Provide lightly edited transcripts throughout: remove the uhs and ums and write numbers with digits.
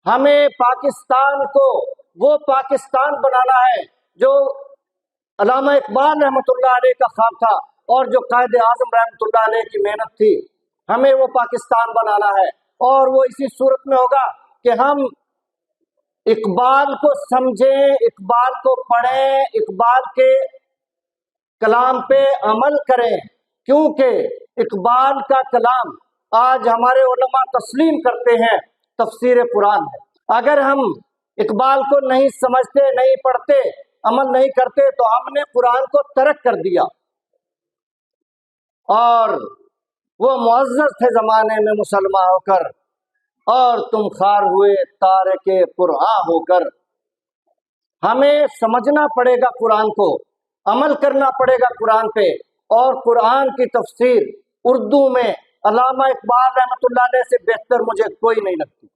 ہمیں پاکستان کو وہ پاکستان بنانا ہے جو علامہ اقبال رحمۃ اللہ علیہ کا خواب تھا اور جو قائد اعظم رحمۃ اللہ علیہ کی محنت تھی. ہمیں وہ پاکستان بنانا ہے، اور وہ اسی صورت میں ہوگا کہ ہم اقبال کو سمجھیں، اقبال کو پڑھیں، اقبال کے کلام پہ عمل کریں. کیونکہ اقبال کا کلام آج ہمارے علماء تسلیم کرتے ہیں تفسیر قرآن ہے. اگر ہم اقبال کو نہیں سمجھتے، نہیں پڑھتے، عمل نہیں کرتے تو ہم نے قرآن کو ترک کر دیا. اور وہ معزز تھے زمانے میں مسلمان ہو کر، اور تم خوار ہوئے تارک قرآن ہو کر. ہمیں سمجھنا پڑے گا قرآن کو، عمل کرنا پڑے گا قرآن پہ. اور قرآن کی تفسیر اردو میں علامہ اقبال رحمۃ اللہ علیہ سے بہتر مجھے کوئی نہیں لگتی.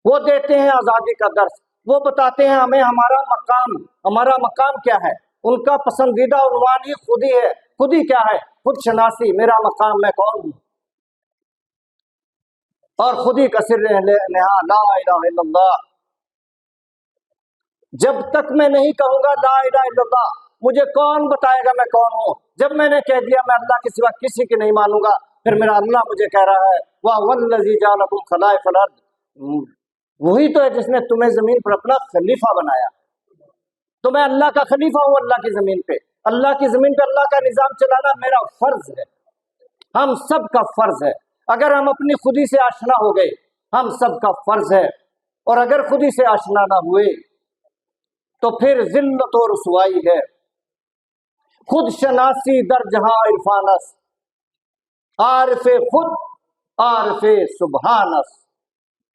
وہ دیتے ہیں آزادی کا درس، وہ بتاتے ہیں ہمیں ہمارا مقام کیا ہے. ان کا پسندیدہ عنوان ہی خود ہی ہے. خود ہی کیا ہے؟ خود شناسی، میرا مقام، میں کون ہوں. اور خود ہی کا سر نہا لا الہ الا اللہ. جب تک میں نہیں کہوں گا لا الہ الا اللہ، مجھے کون بتائے گا میں کون ہوں. جب میں نے کہہ دیا میں اللہ کے سوا کسی کی نہیں مانوں گا، پھر میرا اللہ مجھے کہہ رہا ہے وَهُوَ الَّذِي جَعَلَكُمْ خَلَائِفَ الْأَرْضِ، وہی تو ہے جس نے تمہیں زمین پر اپنا خلیفہ بنایا. تو میں اللہ کا خلیفہ ہوں اللہ کی زمین پہ. اللہ کی زمین پہ اللہ کا نظام چلانا میرا فرض ہے، ہم سب کا فرض ہے. اگر ہم اپنی خودی سے آشنا ہو گئے، ہم سب کا فرض ہے. اور اگر خودی سے آشنا نہ ہوئے تو پھر ذلت و رسوائی ہے. خود شناسی در جہاں عرفانس، عارف خود عارف سبحانس.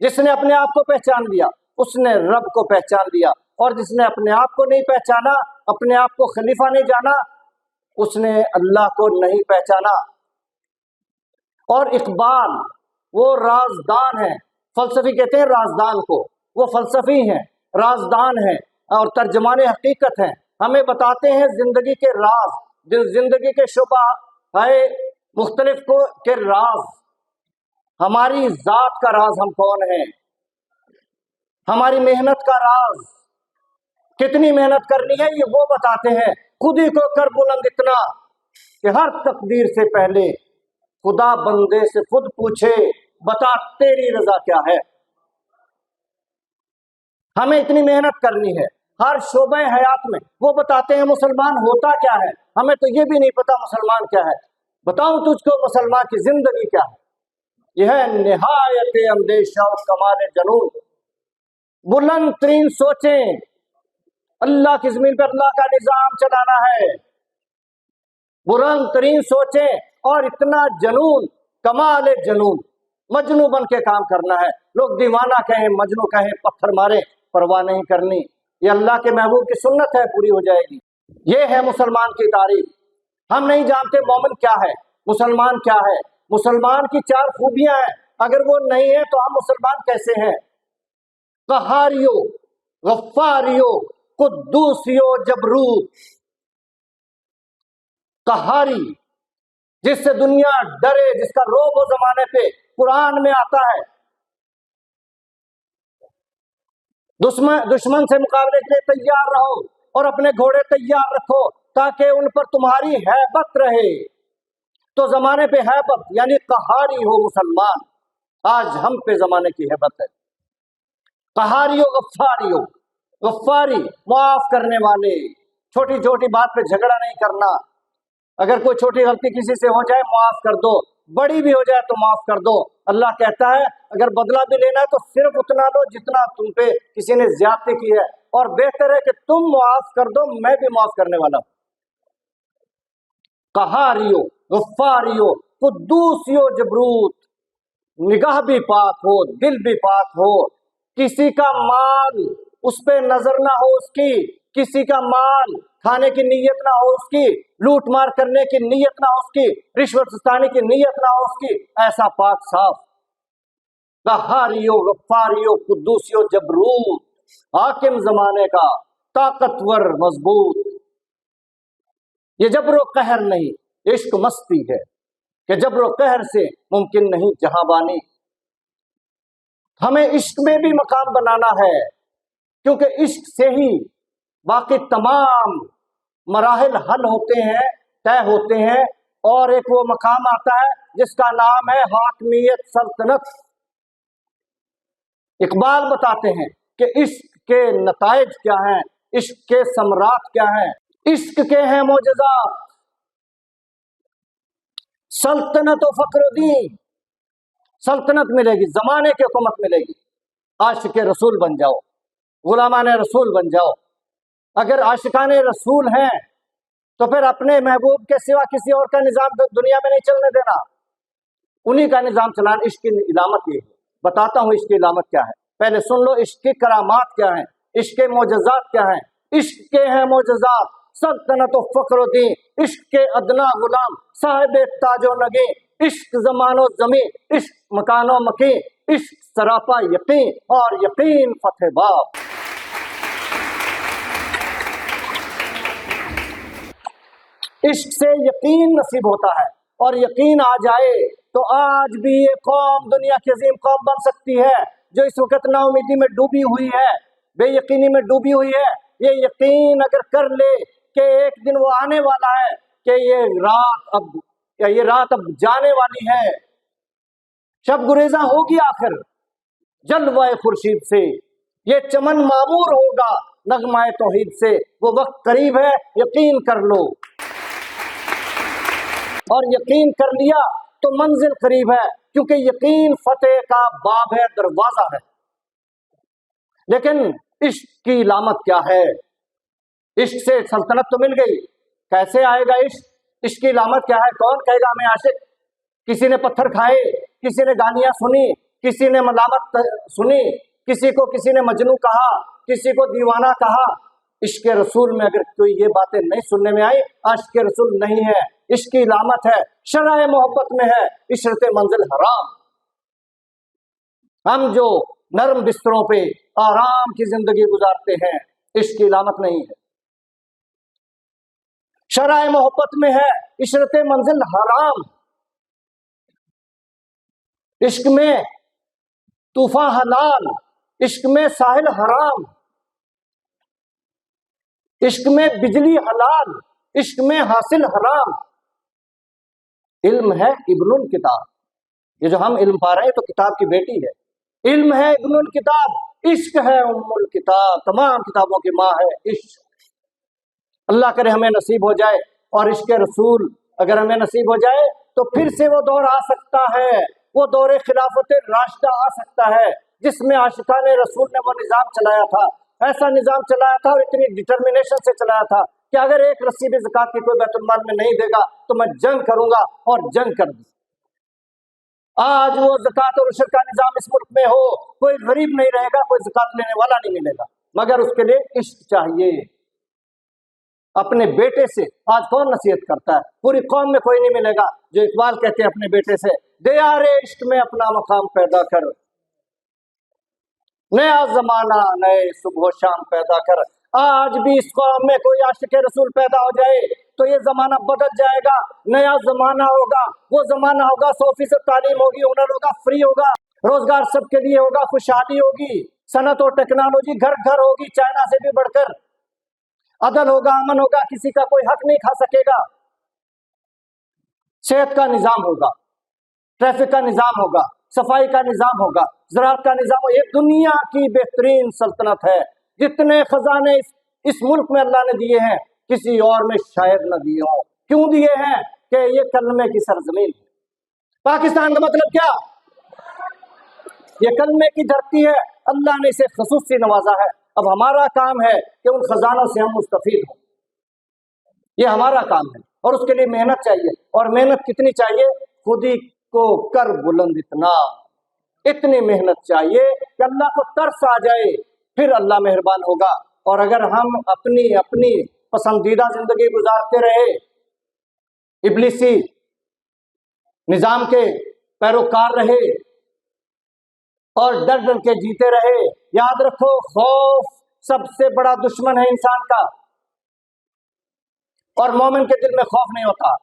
جس نے اپنے آپ کو پہچان لیا اس نے رب کو پہچان لیا، اور جس نے اپنے آپ کو نہیں پہچانا، اپنے آپ کو خلیفہ نہیں جانا، اس نے اللہ کو نہیں پہچانا. اور اقبال وہ رازدان ہیں، فلسفی کہتے ہیں رازدان کو. وہ فلسفی ہیں، رازدان ہیں اور ترجمان حقیقت ہیں. ہمیں بتاتے ہیں زندگی کے راز، زندگی کے شعبہ مختلف کے راز. ہماری ذات کا راز ہم کون ہیں، ہماری محنت کا راز کتنی محنت کرنی ہے یہ وہ بتاتے ہیں. خود ہی کو کر بلند اتنا کہ ہر تقدیر سے پہلے خدا بندے سے خود پوچھے بتا تیری رضا کیا ہے. ہمیں اتنی محنت کرنی ہے ہر شعبہ حیات میں. وہ بتاتے ہیں مسلمان ہوتا کیا ہے، ہمیں تو یہ بھی نہیں پتا مسلمان کیا ہے. بتاؤں تجھ کو مسلمان کی زندگی کیا ہے. یہ ہے نہایت اندیشہ و کمال جنون. بلند ترین سوچیں، اللہ کی زمین پر اللہ کا نظام چلانا ہے. بلند ترین سوچیں اور اتنا جنون، کمال جنون، مجنو بن کے کام کرنا ہے. لوگ دیوانہ کہیں، مجنو کہیں، پتھر مارے، پرواہ نہیں کرنی. یہ اللہ کے محبوب کی سنت ہے، پوری ہو جائے گی. یہ ہے مسلمان کی تعریف. ہم نہیں جانتے مومن کیا ہے، مسلمان کیا ہے. مسلمان کی 4 خوبیاں ہیں، اگر وہ نہیں ہے تو ہم مسلمان کیسے ہیں؟ قہاریو، غفاریو، قدوسیو، جبروت. قہاری جس سے دنیا ڈرے، جس کا روب و زمانے پہ قرآن میں آتا ہے. دشمن سے مقابلے کے لیے تیار رہو اور اپنے گھوڑے تیار رکھو تاکہ ان پر تمہاری ہیبت رہے. تو زمانے پہ ہیبت یعنی قہاری ہو مسلمان. آج ہم پہ زمانے کی ہیبت ہے. قہاری ہو، غفاری ہو. غفاری معاف کرنے والے، چھوٹی چھوٹی بات پہ جھگڑا نہیں کرنا. اگر کوئی چھوٹی غلطی کسی سے ہو جائے معاف کر دو، بڑی بھی ہو جائے تو معاف کر دو. اللہ کہتا ہے اگر بدلہ بھی لینا ہے تو صرف اتنا لو جتنا تم پہ کسی نے زیادتی کی ہے، اور بہتر ہے کہ تم معاف کر دو، میں بھی معاف کرنے والا ہوں. قہاریو، غفاریو، قدوسیو، جبروت. نگاہ بھی پاک ہو، دل بھی پاک ہو. کسی کا مال اس پہ نظر نہ ہو اس کی، کسی کا مال کھانے کی نیت نہ ہو اس کی، لوٹ مار کرنے کی نیت نہ ہو اس کی، رشوت ستانی کی نیت نہ ہو اس کی. ایسا پاک صاف. قہاریو، غفاریو، قدوسیو، جبروت. حاکم زمانے کا، طاقتور، مضبوط. یہ جبر و قہر نہیں، عشق مستی ہے کہ جبر و قہر سے ممکن نہیں جہاں بانی. ہمیں عشق میں بھی مقام بنانا ہے، کیونکہ عشق سے ہی باقی تمام مراحل حل ہوتے ہیں، طے ہوتے ہیں، اور ایک وہ مقام آتا ہے جس کا نام ہے حاکمیت سلطنت۔ اقبال بتاتے ہیں کہ عشق کے نتائج کیا ہیں، عشق کے ثمرات کیا ہیں، عشق کے ہیں معجزات، سلطنت و فخر الدین، سلطنت ملے گی، زمانے کی حکومت ملے گی۔ عاشق رسول بن جاؤ، غلامان رسول بن جاؤ۔ اگر عاشقان رسول ہیں تو پھر اپنے محبوب کے سوا کسی اور کا نظام دنیا میں نہیں چلنے دینا، انہی کا نظام چلانا۔ عشق کی علامت یہ ہے، بتاتا ہوں عشق کی علامت کیا ہے، پہلے سن لو عشق کی کرامات کیا ہیں، عشق کے معجزات کیا ہیں۔ عشق کے ہیں معجزات، سلطنت و فخر الدین، عشق کے ادنا غلام صاحب تاج و نگیں، عشق زمان و زمین، عشق مکان و مکین، عشق سراپا یقین، اور یقین فتح باب۔ عشق سے یقین نصیب ہوتا ہے، اور یقین آ جائے تو آج بھی یہ قوم دنیا کی عظیم قوم بن سکتی ہے، جو اس وقت نا امیدی میں ڈوبی ہوئی ہے، بے یقینی میں ڈوبی ہوئی ہے۔ یہ یقین اگر کر لے کہ ایک دن وہ آنے والا ہے، کہ یہ رات اب جانے والی ہے، شب گریزاں ہوگی آخر جلوہ خورشید سے، یہ چمن معمور ہوگا نغمہ توحید سے، وہ وقت قریب ہے، یقین کر لو۔ اور یقین کر لیا تو منزل قریب ہے، کیونکہ یقین فتح کا باب ہے، دروازہ ہے۔ لیکن عشق کی علامت کیا ہے؟ عشق سے سلطنت تو مل گئی، کیسے آئے گا عشق؟ عشق کی علامت کیا ہے؟ کون کہے گا ہمیں عاشق؟ کسی نے پتھر کھائے، کسی نے گالیاں سنی، کسی نے ملامت سنی، کسی نے مجنوں کہا، کسی کو دیوانہ کہا۔ عشق رسول میں اگر کوئی یہ باتیں نہیں سننے میں آئی، عاشق رسول نہیں ہے۔ عشق کی علامت ہے، شرح محبت میں ہے عشرت منزل حرام۔ ہم جو نرم بستروں پہ آرام کی زندگی گزارتے ہیں، عشق کی علامت نہیں ہے، شرح محبت میں ہے عشرت منزل حرام۔ عشق میں طوفان حلال، عشق میں ساحل حرام، عشق میں بجلی حلال، عشق میں حاصل حرام۔ علم ہے ابن الکتاب، یہ جو ہم علم پا رہے ہیں تو کتاب کی بیٹی ہے۔ علم ہے ابن الکتاب، عشق ہے ام الکتاب، تمام کتابوں کی ماں ہے عشق۔ اللہ کرے ہمیں نصیب ہو جائے، اور عشق رسول اگر ہمیں نصیب ہو جائے تو پھر سے وہ دور آ سکتا ہے، وہ دور خلافت راشدہ آ سکتا ہے، جس میں عاشقان رسول نے وہ نظام چلایا تھا، ایسا نظام چلایا تھا اور اتنی ڈٹرمنیشن سے چلایا تھا کہ اگر ایک رسی بھی زکوٰۃ کی کوئی بیت المال میں نہیں دے گا تو میں جنگ کروں گا، اور جنگ کر دی۔ آج وہ زکوٰۃ اور عشر کا نظام اس ملک میں ہو، کوئی غریب نہیں رہے گا، کوئی زکوٰۃ لینے والا نہیں ملے گا، مگر اس کے لیے عشق چاہیے۔ اپنے بیٹے سے آج کون نصیحت کرتا ہے؟ پوری قوم میں کوئی نہیں ملے گا جو اقبال کہتے ہیں اپنے بیٹے سے، دیار عشق میں اپنا مقام پیدا کر، نیا زمانہ نئے صبح و شام پیدا کر۔ آج بھی اس قوم میں کوئی عاشق رسول پیدا ہو جائے تو یہ زمانہ بدل جائے گا، نیا زمانہ ہوگا، وہ زمانہ ہوگا 100% تعلیم ہوگی، ہنر ہوگا، فری ہوگا، روزگار سب کے لیے ہوگا، خوشحالی ہوگی، صنعت اور ٹیکنالوجی گھر گھر ہوگی چائنا سے بھی بڑھ کر، عدل ہوگا، امن ہوگا، کسی کا کوئی حق نہیں کھا سکے گا، صحت کا نظام ہوگا، ٹریفک کا نظام ہوگا، صفائی کا نظام ہوگا، زراعت کا نظام ہوگا۔ یہ دنیا کی بہترین سلطنت ہے، جتنے خزانے اس ملک میں اللہ نے دیے ہیں کسی اور میں شاید نہ دیے ہوں۔ کیوں دیے ہیں؟ کہ یہ کلمے کی سرزمین ہے۔ پاکستان کا مطلب کیا؟ یہ کلمے کی دھرتی ہے، اللہ نے اسے خصوصی نوازا ہے۔ اب ہمارا کام ہے کہ ان خزانوں سے ہم مستفید ہوں، یہ ہمارا کام ہے، اور اس کے لیے محنت چاہیے۔ اور محنت کتنی چاہیے؟ خود ہی کو کر بلند اتنی محنت چاہیے کہ اللہ کو ترس آ جائے، پھر اللہ مہربان ہوگا۔ اور اگر ہم اپنی پسندیدہ زندگی گزارتے رہے، ابلیسی نظام کے پیروکار رہے اور ڈر ڈر کے جیتے رہے، یاد رکھو خوف سب سے بڑا دشمن ہے انسان کا، اور مومن کے دل میں خوف نہیں ہوتا۔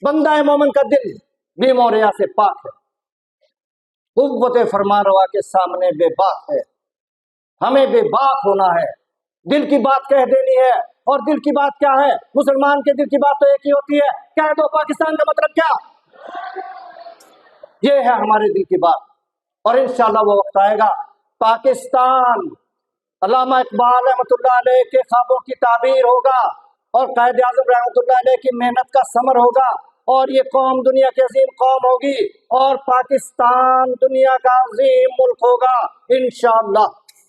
بندہ مومن کا دل بیم و ریا سے پاک ہے۔ قوت فرمانروا کے سامنے بے باک ہے۔ ہمیں بے باک ہونا ہے، دل کی بات کہہ دینی ہے۔ اور دل کی بات کیا ہے؟ مسلمان کے دل کی بات تو ایک ہی ہوتی ہے، کہہ دو پاکستان کا مطلب کیا؟ یہ ہے ہمارے دل کی بات۔ اور انشاءاللہ وہ وقت آئے گا پاکستان علامہ اقبال رحمۃ اللہ علیہ کے خوابوں کی تعبیر ہوگا، اور قائد اعظم رحمۃ اللہ علیہ کی محنت کا ثمر ہوگا، اور یہ قوم دنیا کی عظیم قوم ہوگی، اور پاکستان دنیا کا عظیم ملک ہوگا انشاءاللہ۔